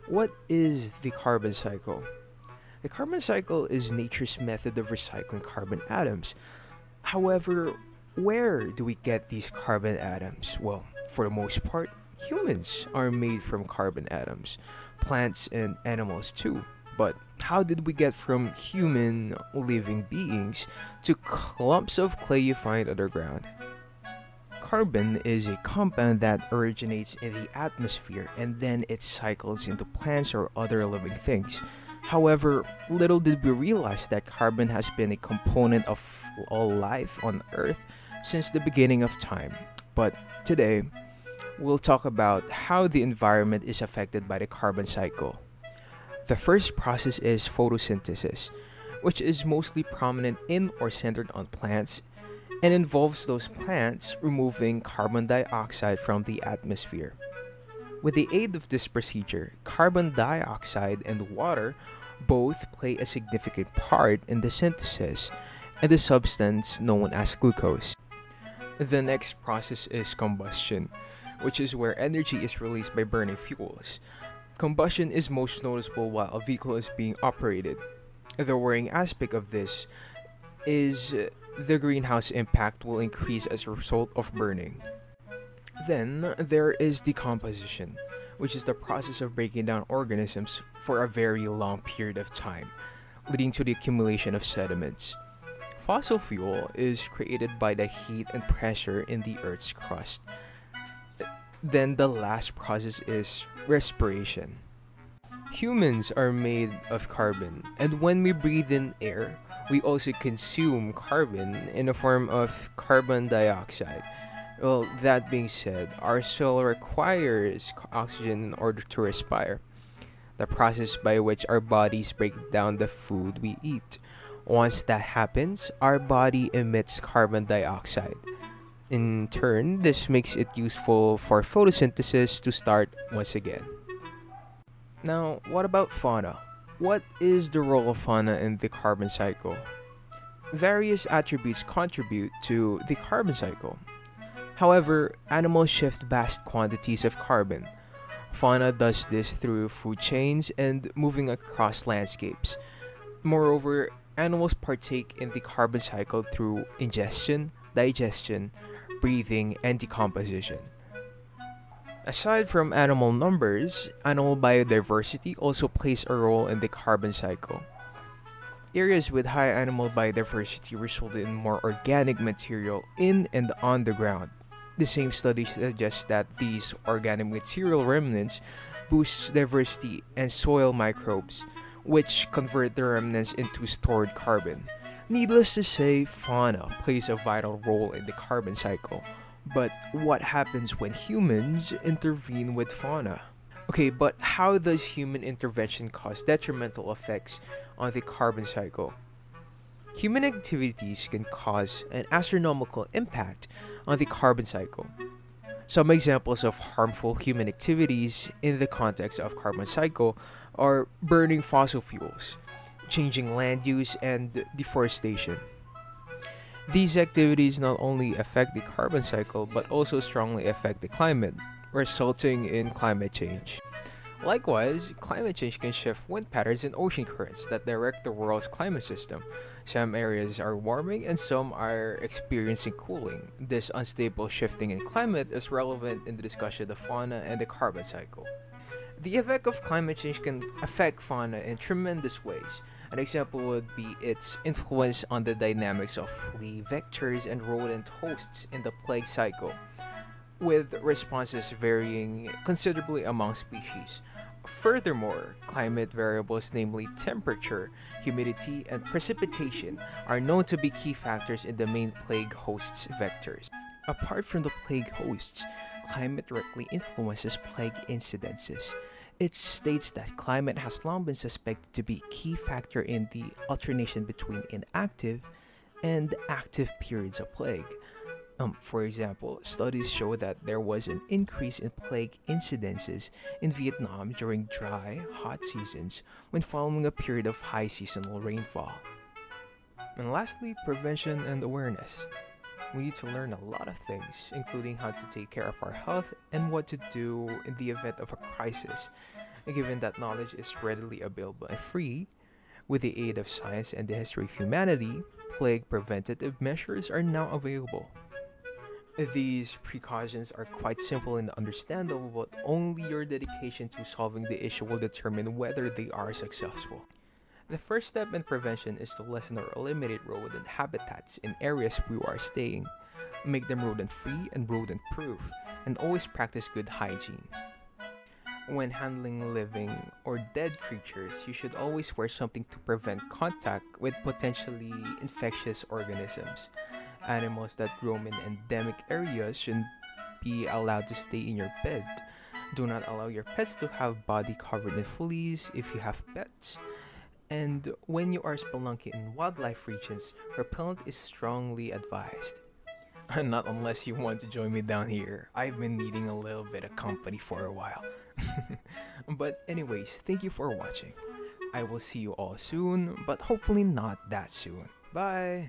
What is the carbon cycle? The carbon cycle is nature's method of recycling carbon atoms. However, where do we get these carbon atoms? Well, for the most part, humans are made from carbon atoms, plants and animals too. But how did we get from human living beings to clumps of clay you find underground? Carbon is a compound that originates in the atmosphere and then it cycles into plants or other living things. However, little did we realize that carbon has been a component of all life on Earth since the beginning of time. But today, we'll talk about how the environment is affected by the carbon cycle. The first process is photosynthesis, which is mostly prominent in or centered on plants and involves those plants removing carbon dioxide from the atmosphere. With the aid of this procedure, carbon dioxide and water both play a significant part in the synthesis and the substance known as glucose. The next process is combustion, which is where energy is released by burning fuels. Combustion is most noticeable while a vehicle is being operated. The worrying aspect of this is the greenhouse impact will increase as a result of burning. Then there is decomposition, which is the process of breaking down organisms for a very long period of time, leading to the accumulation of sediments. Fossil fuel is created by the heat and pressure in the Earth's crust. Then the last process is respiration. Humans are made of carbon, and when we breathe in air, we also consume carbon in the form of carbon dioxide. Well, that being said, our soul requires oxygen in order to respire, the process by which our bodies break down the food we eat. Once that happens, our body emits carbon dioxide. In turn, this makes it useful for photosynthesis to start once again. Now, what about fauna? What is the role of fauna in the carbon cycle? Various attributes contribute to the carbon cycle. However, animals shift vast quantities of carbon. Fauna does this through food chains and moving across landscapes. Moreover, animals partake in the carbon cycle through ingestion, digestion, breathing, and decomposition. Aside from animal numbers, animal biodiversity also plays a role in the carbon cycle. Areas with high animal biodiversity result in more organic material in and on the ground. The same study suggests that these organic material remnants boosts diversity and soil microbes, which convert the remnants into stored carbon. Needless to say, fauna plays a vital role in the carbon cycle. But what happens when humans intervene with fauna? Okay, but how does human intervention cause detrimental effects on the carbon cycle? Human activities can cause an astronomical impact on the carbon cycle. Some examples of harmful human activities in the context of carbon cycle are burning fossil fuels, changing land use, and deforestation. These activities not only affect the carbon cycle but also strongly affect the climate, resulting in climate change. Likewise, climate change can shift wind patterns and ocean currents that direct the world's climate system. Some areas are warming and some are experiencing cooling. This unstable shifting in climate is relevant in the discussion of fauna and the carbon cycle. The effect of climate change can affect fauna in tremendous ways. An example would be its influence on the dynamics of flea vectors and rodent hosts in the plague cycle, with responses varying considerably among species. Furthermore, climate variables, namely temperature, humidity, and precipitation, are known to be key factors in the main plague host's vectors. Apart from the plague hosts, climate directly influences plague incidences. It states that climate has long been suspected to be a key factor in the alternation between inactive and active periods of plague. For example, studies show that there was an increase in plague incidences in Vietnam during dry, hot seasons when following a period of high seasonal rainfall. And lastly, prevention and awareness. We need to learn a lot of things, including how to take care of our health and what to do in the event of a crisis. Given that knowledge is readily available and free, with the aid of science and the history of humanity, plague preventative measures are now available. These precautions are quite simple and understandable, but only your dedication to solving the issue will determine whether they are successful. The first step in prevention is to lessen or eliminate rodent habitats in areas we are staying, make them rodent free and rodent proof, and always practice good hygiene. When handling living or dead creatures, you should always wear something to prevent contact with potentially infectious organisms. Animals that roam in endemic areas shouldn't be allowed to stay in your bed. Do not allow your pets to have body covered in fleas if you have pets. And when you are spelunking in wildlife regions, repellent is strongly advised. Not unless you want to join me down here. I've been needing a little bit of company for a while. But anyways, thank you for watching. I will see you all soon, but hopefully not that soon. Bye!